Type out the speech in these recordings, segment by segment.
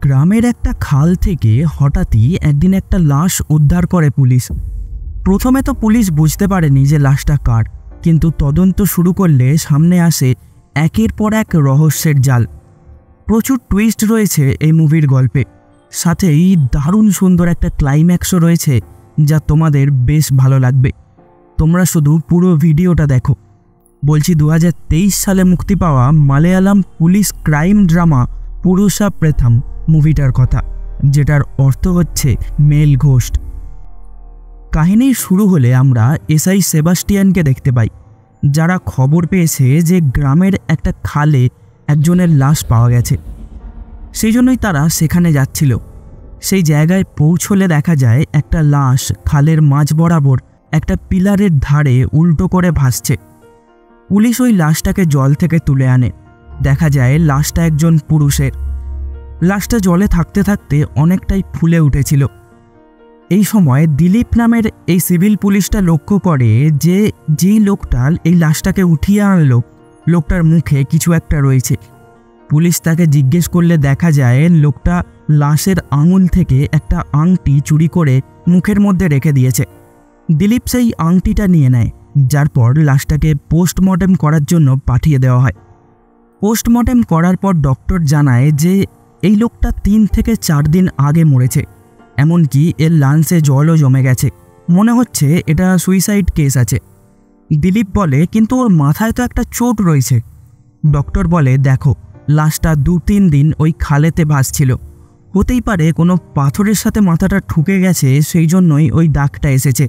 গ্রামের একটা খাল থেকে হঠাৎই একদিন একটা লাশ উদ্ধার করে পুলিশ। প্রথমে তো পুলিশ বুঝতে পারেনি যে লাশটা কার, কিন্তু তদন্ত শুরু করলে সামনে আসে একের পর এক রহস্যের জাল। প্রচুর টুইস্ট রয়েছে এই মুভির গল্পে, সাথেই দারুণ সুন্দর একটা ক্লাইম্যাক্সও রয়েছে যা তোমাদের বেশ ভালো লাগবে। তোমরা শুধু পুরো ভিডিওটা দেখো। বলছি 2023 সালে মুক্তি পাওয়া Malayalam police crime drama purusha প্রথম মুভিটার কথা, যেটার অর্থ হচ্ছে মেল ঘোস্ট। কাহিনীর শুরু হলে আমরা এসআই সেবাস্টিয়ানকে দেখতে পাই, যারা খবর পেয়েছে যে গ্রামের একটা খালে একজনের লাশ পাওয়া গেছে। সেই জন্যই তারা সেখানে যাচ্ছিল। সেই জায়গায় পৌঁছলে দেখা যায় একটা লাশ খালের মাঝ বরাবর একটা পিলারের ধারে উল্টো করে ভাসছে। পুলিশ ওই লাশটাকে জল থেকে তুলে আনে। দেখা যায় লাশটা একজন পুরুষের। লাশটা জলে থাকতে থাকতে অনেকটাই ফুলে উঠেছিল। এই সময় দিলীপ নামের এই সিভিল পুলিশটা লক্ষ্য করে যে যেই লোকটা এই লাশটাকে উঠিয়ে আনলো, লোকটার মুখে কিছু একটা রয়েছে। পুলিশ তাকে জিজ্ঞেস করলে দেখা যায় লোকটা লাশের আঙুল থেকে একটা আংটি চুরি করে মুখের মধ্যে রেখে দিয়েছে। দিলীপ সেই আংটিটা নিয়ে নেয়, যার পর লাশটাকে পোস্টমর্টেম করার জন্য পাঠিয়ে দেওয়া হয়। পোস্টমর্টেম করার পর ডক্টর জানায় যে এই লোকটা 3 থেকে 4 দিন আগে মরেছে, এমনকি এর লাংসে জলও জমে গেছে। মনে হচ্ছে এটা সুইসাইড কেস আছে। দিলীপ বলে কিন্তু ওর মাথায় তো একটা চোট রয়েছে। ডক্টর বলে দেখো, লাশটা 2-3 দিন ওই খালেতে ভাসছিল, হতেই পারে কোনো পাথরের সাথে মাথাটা ঠুকে গেছে, সেই জন্যই ওই দাগটা এসেছে।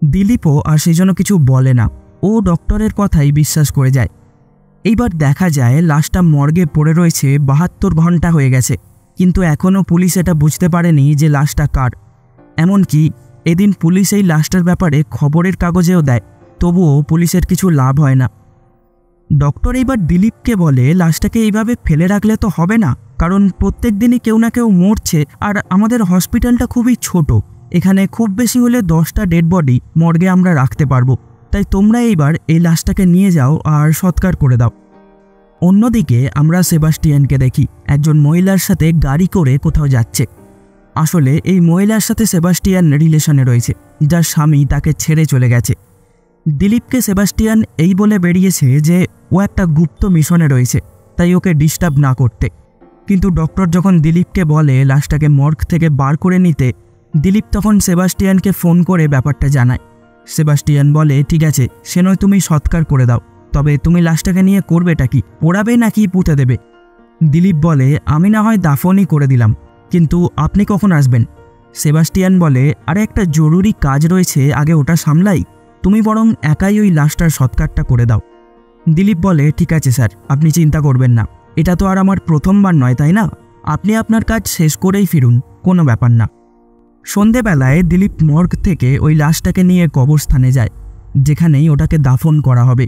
দিলীপও আর সেই জন্য কিছু বলে না, ও ডক্টরের কথাই বিশ্বাস করে যায়। এইবার দেখা যায় লাশটা মর্গে পড়ে রয়েছে 72 ঘন্টা হয়ে গেছে, কিন্তু এখনও পুলিশ এটা বুঝতে পারেনি যে লাশটা কার। এমনকি এদিন পুলিশ এই লাশটার ব্যাপারে খবরের কাগজেও দেয়, তবুও পুলিশের কিছু লাভ হয় না। ডক্টর এইবার দিলীপকে বলে লাশটাকে এইভাবে ফেলে রাখলে তো হবে না, কারণ প্রত্যেক দিনই কেউ না কেউ মরছে, আর আমাদের হসপিটালটা খুবই ছোট, এখানে খুব বেশি হলে 10টা ডেড বডি মর্গে আমরা রাখতে পারবো। তাই তোমরা এইবার এই লাশটাকে নিয়ে যাও আর সৎকার করে দাও। অন্যদিকে আমরা সেবাস্টিয়ানকে দেখি একজন মহিলার সাথে গাড়ি করে কোথাও যাচ্ছে। আসলে এই মহিলার সাথে সেবাস্টিয়ান রিলেশনে রয়েছে, যার স্বামী তাকে ছেড়ে চলে গেছে। দিলীপকে সেবাস্টিয়ান এই বলে বেরিয়েছে যে ও একটা গুপ্ত মিশনে রয়েছে, তাই ওকে ডিস্টার্ব না করতে। কিন্তু ডক্টর যখন দিলীপকে বলে লাশটাকে মর্গ থেকে বার করে নিতে, দিলীপ তখন সেবাস্টিয়ানকে ফোন করে ব্যাপারটা জানায়। সেবাস্টিয়ান বলে ঠিক আছে, সে নয় তুমি সৎকার করে দাও, তবে তুমি লাশটাকে নিয়ে করবেটা কি, পোড়াবে নাকি পুঁতে দেবে? দিলীপ বলে আমি না হয় দাফনই করে দিলাম, কিন্তু আপনি কখন আসবেন? সেবাস্টিয়ান বলে আরে একটা জরুরি কাজ রয়েছে, আগে ওটা সামলাই, তুমি বরং একাই ওই লাশটার সৎকারটা করে দাও। দিলীপ বলে ঠিক আছে স্যার, আপনি চিন্তা করবেন না, এটা তো আর আমার প্রথমবার নয় তাই না, আপনি আপনার কাজ শেষ করেই ফিরুন, কোনো ব্যাপার না। সন্ধেবেলায় দিলীপ মর্গ থেকে ওই লাশটাকে নিয়ে কবরস্থানে যায়, যেখানেই ওটাকে দাফন করা হবে।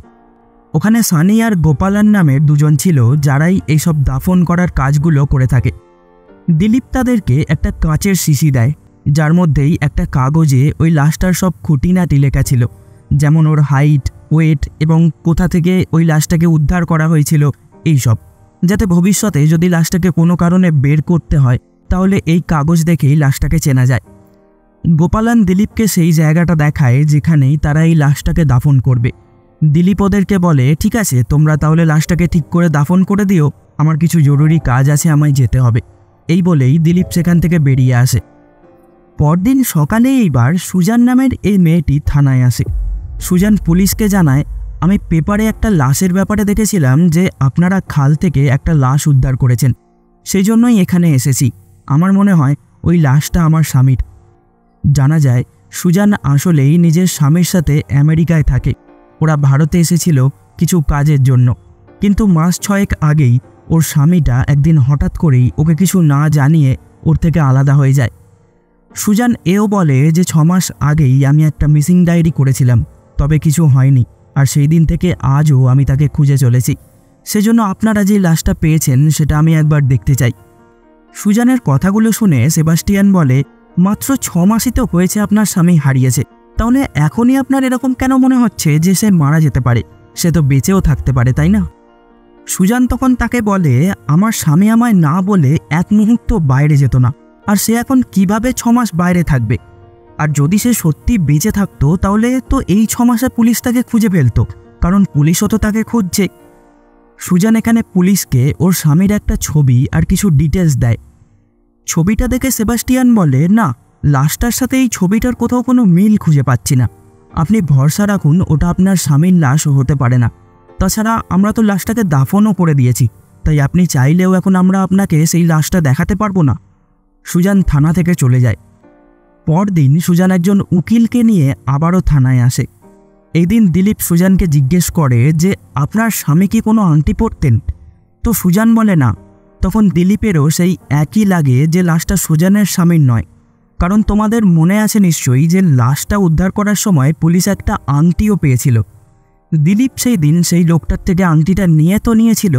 ওখানে সানি আর গোপালান নামের দুজন ছিল, যারাই এইসব দাফন করার কাজগুলো করে থাকে। দিলীপ তাদেরকে একটা কাঁচের শিশি দেয়, যার মধ্যেই একটা কাগজে ওই লাশটার সব খুঁটিনাটি লেখা ছিল, যেমন ওর হাইট, ওয়েট এবং কোথা থেকে ওই লাশটাকে উদ্ধার করা হয়েছিল, এইসব, যাতে ভবিষ্যতে যদি লাশটাকে কোনো কারণে বের করতে হয় তাহলে এই কাগজ দেখেই লাশটাকে চেনা যায়। গোপালান দিলীপকে সেই জায়গাটা দেখায় যেখানেই তারা এই লাশটাকে দাফন করবে। দিলীপ ওদেরকে বলে ঠিক আছে, তোমরা তাহলে লাশটাকে ঠিক করে দাফন করে দিও, আমার কিছু জরুরি কাজ আছে, আমায় যেতে হবে। এই বলেই দিলীপ সেখান থেকে বেরিয়ে আসে। পরদিন সকালে এইবার সুজান নামের এই মেয়েটি থানায় আসে। সুজান পুলিশকে জানায় আমি পেপারে একটা লাশের ব্যাপারে দেখেছিলাম যে আপনারা খাল থেকে একটা লাশ উদ্ধার করেছেন, সেই জন্যই এখানে এসেছি। আমার মনে হয় ওই লাশটা আমার স্বামীর। জানা যায় সুজান আসলেই নিজের স্বামীর সাথে আমেরিকায় থাকে। ওরা ভারতে এসেছিল কিছু কাজের জন্য, কিন্তু মাস 6 আগেই ওর স্বামীটা একদিন হঠাৎ করেই ওকে কিছু না জানিয়ে ওর থেকে আলাদা হয়ে যায়। সুজান এও বলে যে 6 মাস আগেই আমি একটা মিসিং ডায়েরি করেছিলাম, তবে কিছু হয়নি, আর সেই দিন থেকে আজও আমি তাকে খুঁজে চলেছি। সেজন্য আপনারা যে লাশটা পেয়েছেন সেটা আমি একবার দেখতে চাই। সুজানের কথাগুলো শুনে সেবাস্টিয়ান বলে মাত্র 6 মাসই তো হয়েছে আপনার স্বামী হারিয়েছে, তাহলে এখনই আপনার এরকম কেন মনে হচ্ছে যে সে মারা যেতে পারে? সে তো বেঁচেও থাকতে পারে, তাই না? সুজান তখন তাকে বলে, আমার স্বামী আমায় না বলে এক মুহূর্ত বাইরে যেত না, আর সে এখন কিভাবে 6 মাস বাইরে থাকবে? আর যদি সে সত্যি বেঁচে থাকতো তাহলে তো এই 6 মাসে পুলিশ তাকে খুঁজে ফেলতো, কারণ পুলিশও তো তাকে খুঁজছে। সুজান এখানে পুলিশকে ওর স্বামীর একটা ছবি আর কিছু ডিটেলস দেয়। ছবিটা দেখে সেবাস্টিয়ান বলে, না, লাশটার সাথে এই ছবিটার কোথাও কোনো মিল খুঁজে পাচ্ছি না। আপনি ভরসা রাখুন, ওটা আপনার স্বামীর লাশও হতে পারে না। তাছাড়া আমরা তো লাশটাকে দাফনও করে দিয়েছি, তাই আপনি চাইলেও এখন আমরা আপনাকে সেই লাশটা দেখাতে পারবো না। সুজান থানা থেকে চলে যায়। পরদিন সুজান একজন উকিলকে নিয়ে আবারও থানায় আসে। এই দিন দিলীপ সুজানকে জিজ্ঞেস করে যে আপনার স্বামী কি কোনো আংটি পরতেন? তো সুজান বলে না। তখন দিলীপেরও সেই একই লাগে যে লাশটা সুজানের স্বামীর নয়, কারণ তোমাদের মনে আছে নিশ্চয়ই যে লাশটা উদ্ধার করার সময় পুলিশ একটা আংটিও পেয়েছিল। দিলীপ সেই দিন সেই লোকটার থেকে আংটিটা নিয়ে তো নিয়েছিল,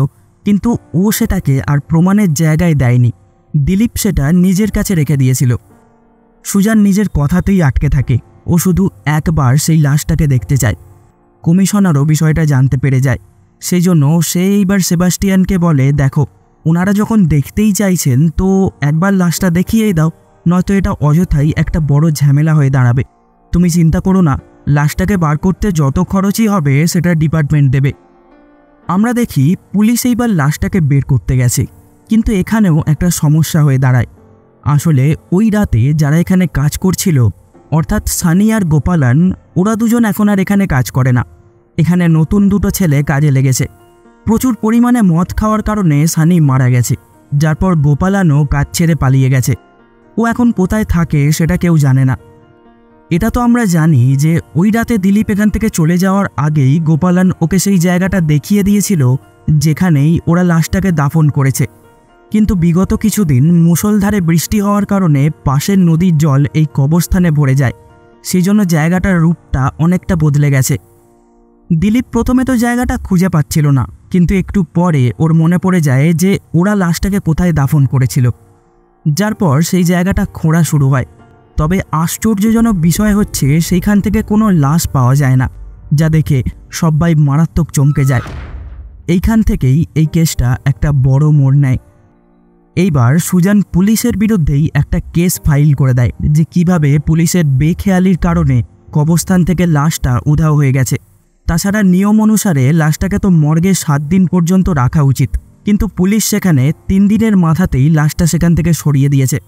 কিন্তু ও সেটাকে আর প্রমাণের জায়গায় দেয়নি। দিলীপ সেটা নিজের কাছে রেখে দিয়েছিল। সুজান নিজের কথাতেই আটকে থাকে। ও শুধু একবার সেই লাশটাকে দেখতে চায়। কমিশনারও বিষয়টা জানতে পেরে যায়। সেই জন্য সে এইবার সেবাস্টিয়ানকে বলে, দেখো, ওনারা যখন দেখতেই চাইছেন তো একবার লাশটা দেখিয়েই দাও, নয়তো এটা অযথাই একটা বড় ঝামেলা হয়ে দাঁড়াবে। তুমি চিন্তা করো না, লাশটাকে বার করতে যত খরচই হবে সেটা ডিপার্টমেন্ট দেবে। আমরা দেখি পুলিশ এইবার লাশটাকে বের করতে গেছে, কিন্তু এখানেও একটা সমস্যা হয়ে দাঁড়ায়। আসলে ওই রাতে যারা এখানে কাজ করছিল, অর্থাৎ সানি আর গোপালন, ওরা দুজন এখন আর এখানে কাজ করে না। এখানে নতুন দুটো ছেলে কাজে লেগেছে। প্রচুর পরিমাণে মদ খাওয়ার কারণে সানি মারা গেছে, যার পর গোপালনও কাজ ছেড়ে পালিয়ে গেছে। ও এখন কোথায় থাকে সেটা কেউ জানে না। এটা তো আমরা জানি যে ওই রাতে দিলীপ এখান থেকে চলে যাওয়ার আগেই গোপালন ওকে সেই জায়গাটা দেখিয়ে দিয়েছিল যেখানেই ওরা লাশটাকে দাফন করেছে। কিন্তু বিগত কিছুদিন মুষলধারে বৃষ্টি হওয়ার কারণে পাশের নদীর জল এই কবরস্থানে ভরে যায়, সেই জন্য জায়গাটার রূপটা অনেকটা বদলে গেছে। দিলীপ প্রথমে তো জায়গাটা খুঁজে পাচ্ছিল না, কিন্তু একটু পরে ওর মনে পড়ে যায় যে ওরা লাশটাকে কোথায় দাফন করেছিল, যার পর সেই জায়গাটা খোঁড়া শুরু হয়। তবে আশ্চর্যজনক বিষয় হচ্ছে সেইখান থেকে কোনো লাশ পাওয়া যায় না, যা দেখে সবাই মারাত্মক চমকে যায়। এইখান থেকেই এই কেসটা একটা বড় মোড় নেয়। এইবার সুজান পুলিশের বিরুদ্ধেই একটা কেস ফাইল করে দেয় যে কিভাবে পুলিশের বেখেয়ালির কারণে কবরস্থান থেকে লাশটা উধাও হয়ে গেছে। তাছাড়া নিয়ম অনুসারে লাশটাকে তো মর্গে 7 দিন পর্যন্ত রাখা উচিত, কিন্তু পুলিশ সেখানে 3 দিনের মাথাতেই লাশটা সেখান থেকে সরিয়ে দিয়েছে।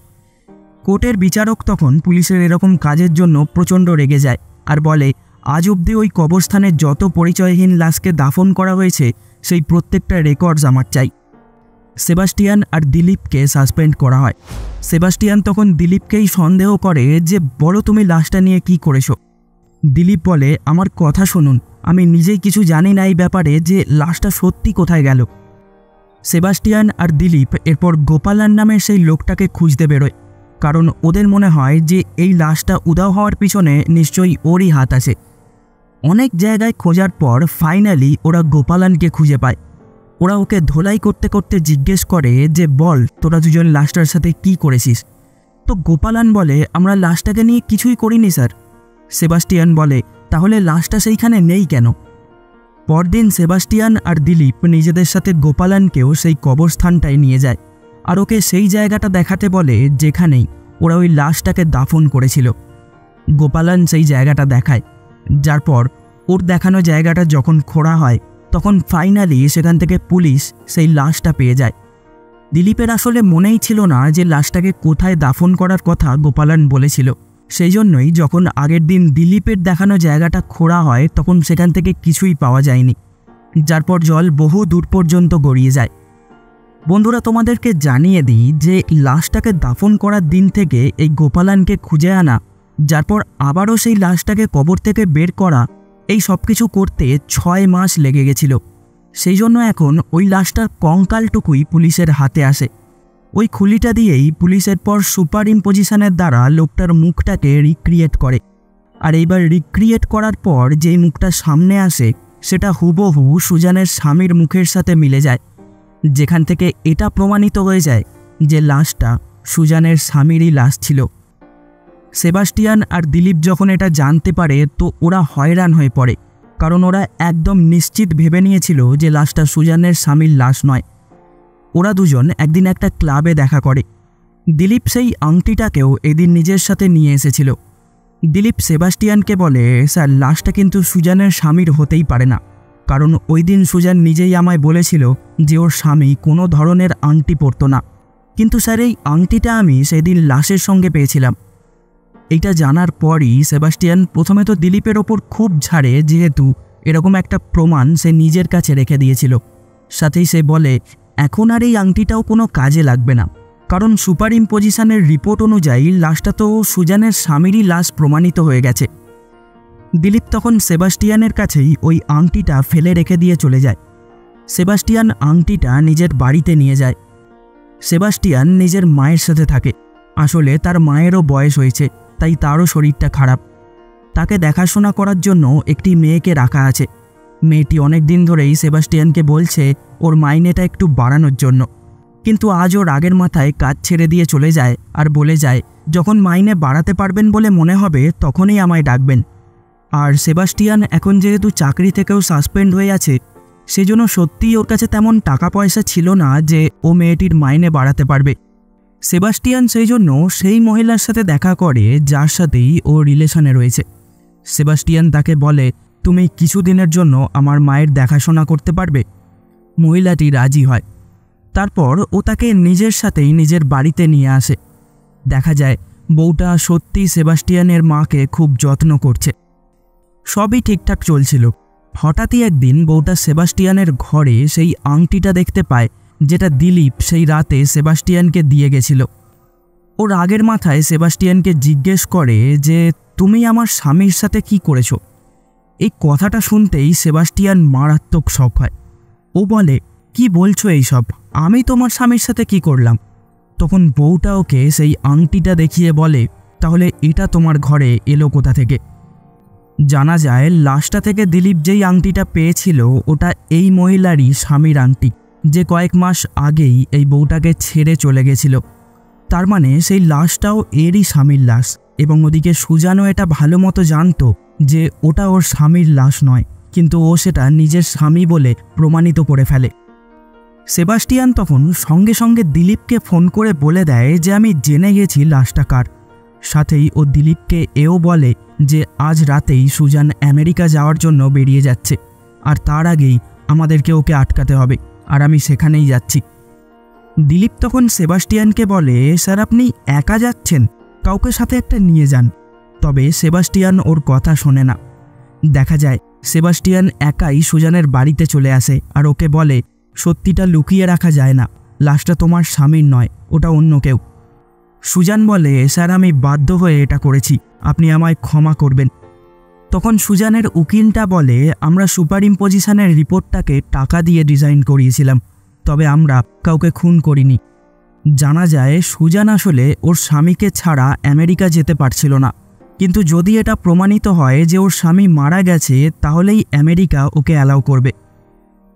কোর্টের বিচারক তখন পুলিশের এরকম কাজের জন্য প্রচণ্ড রেগে যায় আর বলে, আজ অবধি ওই কবরস্থানে যত পরিচয়হীন লাশকে দাফন করা হয়েছে সেই প্রত্যেকটা রেকর্ডস আমার চাই। সেবাস্টিয়ান আর দিলীপকে সাসপেন্ড করা হয়। সেবাস্টিয়ান তখন দিলীপকেই সন্দেহ করে যে বলো তুমি লাশটা নিয়ে কি করেছো। দিলীপ বলে, আমার কথা শুনুন, আমি নিজেই কিছু জানি না এই ব্যাপারে যে লাশটা সত্যি কোথায় গেল। সেবাস্টিয়ান আর দিলীপ এরপর গোপালন নামের সেই লোকটাকে খুঁজতে বেরোয়, কারণ ওদের মনে হয় যে এই লাশটা উধাও হওয়ার পিছনে নিশ্চয়ই ওরই হাত আছে। অনেক জায়গায় খোঁজার পর ফাইনালি ওরা গোপালনকে খুঁজে পায়। ওরা ওকে ধোলাই করতে করতে জিজ্ঞেস করে যে বল তোরা দুজন লাশটার সাথে কি করেছিস। তো গোপালন বলে, আমরা লাশটাকে নিয়ে কিছুই করিনি স্যার। সেবাস্টিয়ান বলে, তাহলে লাশটা সেইখানে নেই কেন? পরদিন সেবাস্টিয়ান আর দিলীপ নিজেদের সাথে গোপালনকেও সেই কবরস্থানটায় নিয়ে যায় আর ওকে সেই জায়গাটা দেখাতে বলে যেখানেই ওরা ওই লাশটাকে দাফন করেছিল। গোপালন সেই জায়গাটা দেখায়, যার পর ওর দেখানো জায়গাটা যখন খোঁড়া হয় তখন ফাইনালি সেখান থেকে পুলিশ সেই লাশটা পেয়ে যায়। দিলীপের আসলে মনেই ছিল না যে লাশটাকে কোথায় দাফন করার কথা গোপালন বলেছিল। সেই জন্যই যখন আগের দিন দিলীপের দেখানো জায়গাটা খোঁড়া হয় তখন সেখান থেকে কিছুই পাওয়া যায়নি, যার পর জল বহু দূর পর্যন্ত গড়িয়ে যায়। বন্ধুরা, তোমাদেরকে জানিয়ে দিই যে লাশটাকে দাফন করার দিন থেকে এই গোপালনকে খুঁজে আনা, যার পর আবারও সেই লাশটাকে কবর থেকে বের করা, এই সব কিছু করতে 6 মাস লেগে গেছিল। সেই জন্য এখন ওই লাশটার কঙ্কালটুকুই পুলিশের হাতে আসে। ওই খুলিটা দিয়েই পুলিশের পর সুপার ইম্পোজিশনের দ্বারা লোকটার মুখটাকে রিক্রিয়েট করে। আর এইবার রিক্রিয়েট করার পর যেই মুখটা সামনে আসে সেটা হুবহু সুজানের স্বামীর মুখের সাথে মিলে যায়, যেখান থেকে এটা প্রমাণিত হয়ে যায় যে লাশটা সুজানের স্বামীরই লাশ ছিল। সেবাস্টিয়ান আর দিলীপ যখন এটা জানতে পারে তো ওরা হয়রান হয়ে পড়ে, কারণ ওরা একদম নিশ্চিত ভেবে নিয়েছিল যে লাশটা সুজানের স্বামীর লাশ নয়। ওরা দুজন একদিন একটা ক্লাবে দেখা করে। দিলীপ সেই আংটিটাকেও এদিন নিজের সাথে নিয়ে এসেছিল। দিলীপ সেবাস্টিয়ানকে বলে, স্যার লাশটা কিন্তু সুজানের স্বামীর হতেই পারে না, কারণ ওই দিন সুজান নিজেই আমায় বলেছিল যে ওর স্বামী কোনো ধরনের আংটি পরতো না, কিন্তু স্যার এই আংটিটা আমি সেদিন লাশের সঙ্গে পেয়েছিলাম। এইটা জানার পরই সেবাস্টিয়ান প্রথমে তো দিলীপের ওপর খুব ঝাড়ে, যেহেতু এরকম একটা প্রমাণ সে নিজের কাছে রেখে দিয়েছিল। সাথেই সে বলে, এখন আর এই আংটিটাও কোনো কাজে লাগবে না, কারণ সুপার ইম্পোজিশনের রিপোর্ট অনুযায়ী লাশটা তো সুজানের স্বামীরই লাশ প্রমাণিত হয়ে গেছে। দিলীপ তখন সেবাস্টিয়ানের কাছেই ওই আংটিটা ফেলে রেখে দিয়ে চলে যায়। সেবাস্টিয়ান আংটিটা নিজের বাড়িতে নিয়ে যায়। সেবাস্টিয়ান নিজের মায়ের সাথে থাকে। আসলে তার মায়েরও বয়স হয়েছে, তাই তারও শরীরটা খারাপ। তাকে দেখাশোনা করার জন্য একটি মেয়েকে রাখা আছে। মেয়েটি অনেক দিন ধরেই সেবাস্টিয়ানকে বলছে ওর মাইনেটা একটু বাড়ানোর জন্য, কিন্তু আজ ওর রাগের মাথায় কাজ ছেড়ে দিয়ে চলে যায় আর বলে যায়, যখন মাইনে বাড়াতে পারবেন বলে মনে হবে তখনই আমায় ডাকবেন। আর সেবাস্টিয়ান এখন যেহেতু চাকরি থেকেও সাসপেন্ড হয়ে আছে, সেজন্য সত্যিই ওর কাছে তেমন টাকা পয়সা ছিল না যে ও মেয়েটির মাইনে বাড়াতে পারবে। সেবাস্টিয়ান সেই জন্য সেই মহিলার সাথে দেখা করে যার সাথেই ও রিলেশনে রয়েছে। সেবাস্টিয়ান তাকে বলে, তুমি কিছুদিনের জন্য আমার মায়ের দেখাশোনা করতে পারবে? মহিলাটি রাজি হয়। তারপর ও তাকে নিজের সাথেই নিজের বাড়িতে নিয়ে আসে। দেখা যায় বউটা সত্যি সেবাস্টিয়ানের মাকে খুব যত্ন করছে। সবই ঠিকঠাক চলছিল। হঠাৎই একদিন বউটা সেবাস্টিয়ানের ঘরে সেই আংটিটা দেখতে পায়, যেটা দিলীপ সেই রাতে সেবাস্টিয়ানকে দিয়ে গেছিল। ও রাগের মাথায় সেবাস্টিয়ানকে জিজ্ঞেস করে যে, তুমি আমার স্বামীর সাথে কি করেছো? এই কথাটা শুনতেই সেবাস্টিয়ান মারাত্মক শক হয়। ও বলে, কি বলছো এইসব? আমি তোমার স্বামীর সাথে কি করলাম? তখন বউটা ওকে সেই আংটিটা দেখিয়ে বলে, তাহলে এটা তোমার ঘরে এলো কোথা থেকে? জানা যায় লাশটা থেকে দিলীপ যেই আংটিটা পেয়েছিল ওটা এই মহিলারই স্বামীর আংটি, যে কয়েক মাস আগেই এই বউটাকে ছেড়ে চলে গেছিল। তার মানে সেই লাশটাও এরই স্বামীর লাশ, এবং ওদিকে সুজানও এটা ভালো মতো জানতো যে ওটা ওর স্বামীর লাশ নয়, কিন্তু ও সেটা নিজের স্বামী বলে প্রমাণিত করে ফেলে। সেবাস্টিয়ান তখন সঙ্গে সঙ্গে দিলীপকে ফোন করে বলে দেয় যে আমি জেনে গেছি লাশটা কার। সাথেই ও দিলীপকে এও বলে যে আজ রাতেই সুজান আমেরিকা যাওয়ার জন্য বেরিয়ে যাচ্ছে, আর তার আগেই আমাদেরকে ওকে আটকাতে হবে, আর আমি সেখানেই যাচ্ছি। দিলীপ তখন সেবাস্টিয়ানকে বলে, স্যার আপনি একা যাচ্ছেন? কাউকে সাথে একটা নিয়ে যান। তবে সেবাস্টিয়ান ওর কথা শোনে না। দেখা যায় সেবাস্টিয়ান একাই সুজানের বাড়িতে চলে আসে আর ওকে বলে, সত্যিটা লুকিয়ে রাখা যায় না, লাশটা তোমার স্বামীর নয়, ওটা অন্য কেউ। সুজান বলে, স্যার আমি বাধ্য হয়ে এটা করেছি, আপনি আমায় ক্ষমা করবেন। তখন সুজানের উকিলটা বলে, আমরা সুপার ইম্পোজিশনের রিপোর্টটাকে টাকা দিয়ে ডিজাইন করিয়েছিলাম, তবে আমরা কাউকে খুন করিনি। জানা যায় সুজান আসলে ওর স্বামীকে ছাড়া আমেরিকা যেতে পারছিল না, কিন্তু যদি এটা প্রমাণিত হয় যে ওর স্বামী মারা গেছে, তাহলেই আমেরিকা ওকে অ্যালাউ করবে।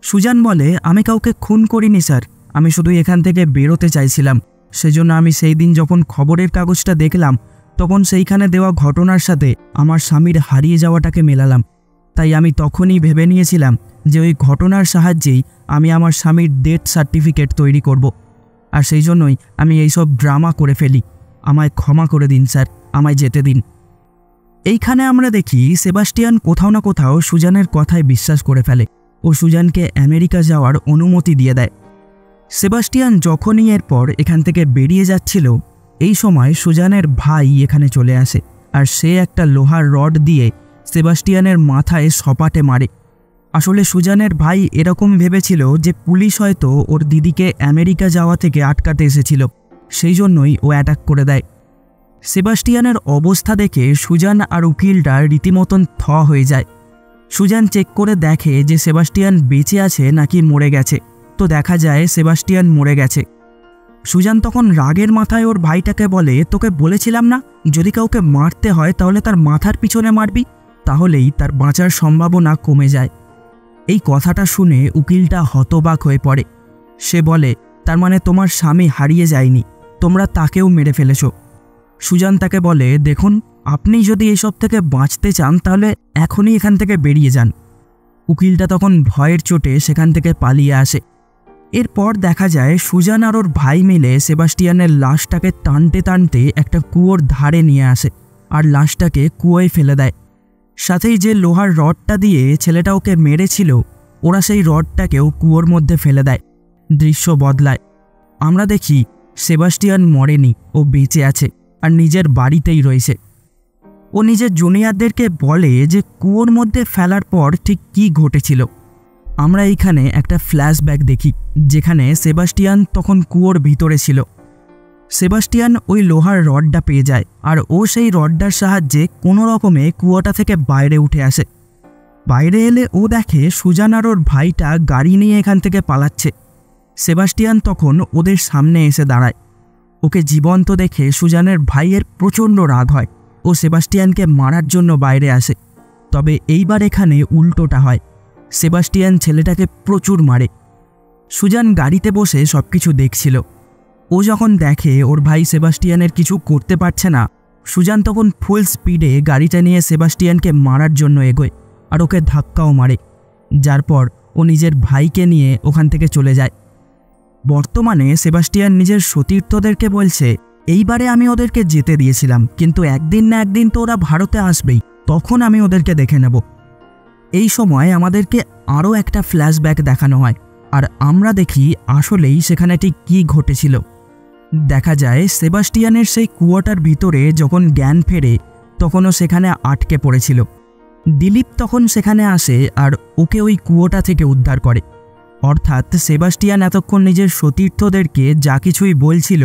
সুজান বলে, আমি কাউকে খুন করিনি স্যার, আমি শুধু এখান থেকে বেরোতে চাইছিলাম। সেজন্য আমি সেই দিন যখন খবরের কাগজটা দেখলাম, তখন সেইখানে দেওয়া ঘটনার সাথে আমার স্বামীর হারিয়ে যাওয়াটাকে মেলালাম। তাই আমি তখনই ভেবে নিয়েছিলাম যে ওই ঘটনার সাহায্যেই আমি আমার স্বামীর ডেথ সার্টিফিকেট তৈরি করব, আর সেই জন্যই আমি এইসব ড্রামা করে ফেলি। আমায় ক্ষমা করে দিন স্যার, আমায় যেতে দিন। এইখানে আমরা দেখি সেবাস্টিয়ান কোথাও না কোথাও সুজানের কথায় বিশ্বাস করে ফেলে ও সুজানকে আমেরিকা যাওয়ার অনুমতি দিয়ে দেয়। সেবাস্টিয়ান যখনই এরপর এখান থেকে বেরিয়ে যাচ্ছিল, এই সময় সুজানের ভাই এখানে চলে আসে, আর সে একটা লোহার রড দিয়ে সেবাস্টিয়ানের মাথায় সপাটে মারে। আসলে সুজানের ভাই এরকম ভেবেছিল যে পুলিশ হয়তো ওর দিদিকে আমেরিকা যাওয়া থেকে আটকাতে এসেছিল, সেই জন্যই ও অ্যাটাক করে দেয়। সেবাস্টিয়ানের অবস্থা দেখে সুজান আর উকিলটা রীতিমতন থ হয়ে যায়। সুজান চেক করে দেখে যে সেবাস্টিয়ান বেঁচে আছে নাকি মরে গেছে, তো দেখা যায় সেবাস্টিয়ান মরে গেছে। সুজান তখন রাগের মাথায় ওর ভাইটাকে বলে, তোকে বলেছিলাম না যদি কাউকে মারতে হয় তাহলে তার মাথার পিছনে মারবি, তাহলেই তার বাঁচার সম্ভাবনা কমে যায়। এই কথাটা শুনে উকিলটা হতবাক হয়ে পড়ে। সে বলে, তার মানে তোমার স্বামী হারিয়ে যায়নি, তোমরা তাকেও মেরে ফেলেছ। সুজান তাকে বলে, দেখুন আপনি যদি এসব থেকে বাঁচতে চান তাহলে এখনই এখান থেকে বেরিয়ে যান, উকিলটা তখন ভয়ের চোটে সেখান থেকে পালিয়ে আসে। এরপর দেখা যায় সুজান আর ওর ভাই মিলে সেবাস্টিয়ানের লাশটাকে টানতে টানতে একটা কুয়োর ধারে নিয়ে আসে আর লাশটাকে কুয়োয় ফেলে দেয়। সাথেই যে লোহার রডটা দিয়ে ছেলেটা ওকে মেরেছিল, ওরা সেই রডটাকেও কুয়োর মধ্যে ফেলে দেয়। দৃশ্য বদলায়। আমরা দেখি সেবাস্টিয়ান মরেনি, ও বেঁচে আছে আর নিজের বাড়িতেই রয়েছে। ও নিজের জুনিয়রদেরকে বলে যে কুয়োর মধ্যে ফেলার পর ঠিক কী ঘটেছিল। আমরা এইখানে একটা ফ্ল্যাশব্যাক দেখি, যেখানে সেবাস্টিয়ান তখন কুয়োর ভিতরে ছিল। সেবাস্টিয়ান ওই লোহার রডটা পেয়ে যায় আর ও সেই রডটার সাহায্যে কোনো রকমে কুয়োটা থেকে বাইরে উঠে আসে। বাইরে এলে ও দেখে সুজান আর ওর ভাইটা গাড়ি নিয়ে এখান থেকে পালাচ্ছে। সেবাস্টিয়ান তখন ওদের সামনে এসে দাঁড়ায়। ওকে জীবন্ত দেখে সুজানের ভাইয়ের প্রচণ্ড রাগ হয়। ও সেবাস্টিয়ানকে মারার জন্য বাইরে আসে। তবে এইবার এখানে উল্টোটা হয়। সেবাস্টিয়ান ছেলেটাকে প্রচুর মারে। সুজান গাড়িতে বসে সব কিছু দেখছিল। ও যখন দেখে ওর ভাই সেবাস্টিয়ানের কিছু করতে পারছে না, সুজান তখন ফুল স্পিডে গাড়িটা নিয়ে সেবাস্টিয়ানকে মারার জন্য এগোয় আর ওকে ধাক্কাও মারে, যার পর ও নিজের ভাইকে নিয়ে ওখান থেকে চলে যায়। বর্তমানে সেবাস্টিয়ান নিজের সতীর্থদেরকে বলছে, এইবারে আমি ওদেরকে যেতে দিয়েছিলাম, কিন্তু একদিন না একদিন তো ওরা ভারতে আসবেই, তখন আমি ওদেরকে দেখে নেব। এই সময় আমাদেরকে আরও একটা ফ্ল্যাশব্যাক দেখানো হয় আর আমরা দেখি আসলেই সেখানে ঠিক কী ঘটেছিল। দেখা যায় সেবাস্টিয়ানের সেই কুয়োটার ভিতরে যখন জ্ঞান ফেরে তখনও সেখানে আটকে পড়েছিল। দিলীপ তখন সেখানে আসে আর ওকে ওই কুয়োটা থেকে উদ্ধার করে। অর্থাৎ সেবাস্টিয়ান এতক্ষণ নিজের সতীর্থদেরকে যা কিছুই বলছিল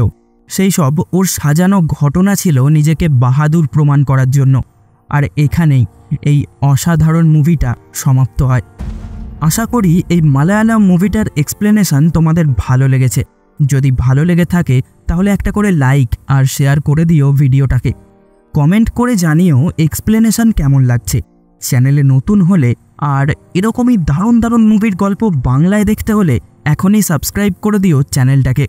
সেই সব ওর সাজানো ঘটনা ছিল নিজেকে বাহাদুর প্রমাণ করার জন্য। আর এখানেই এই অসাধারণ মুভিটা সমাপ্ত হয়। আশা করি এই মালায়ালাম মুভিটার এক্সপ্লেনেশন তোমাদের ভালো লেগেছে। যদি ভালো লেগে থাকে তাহলে একটা করে লাইক আর শেয়ার করে দিও ভিডিওটাকে। কমেন্ট করে জানিও এক্সপ্লেনেশন কেমন লাগছে। চ্যানেলে নতুন হলে আর এরকমই দারুণ দারুণ মুভির গল্প বাংলায় দেখতে হলে এখনই সাবস্ক্রাইব করে দিও চ্যানেলটাকে।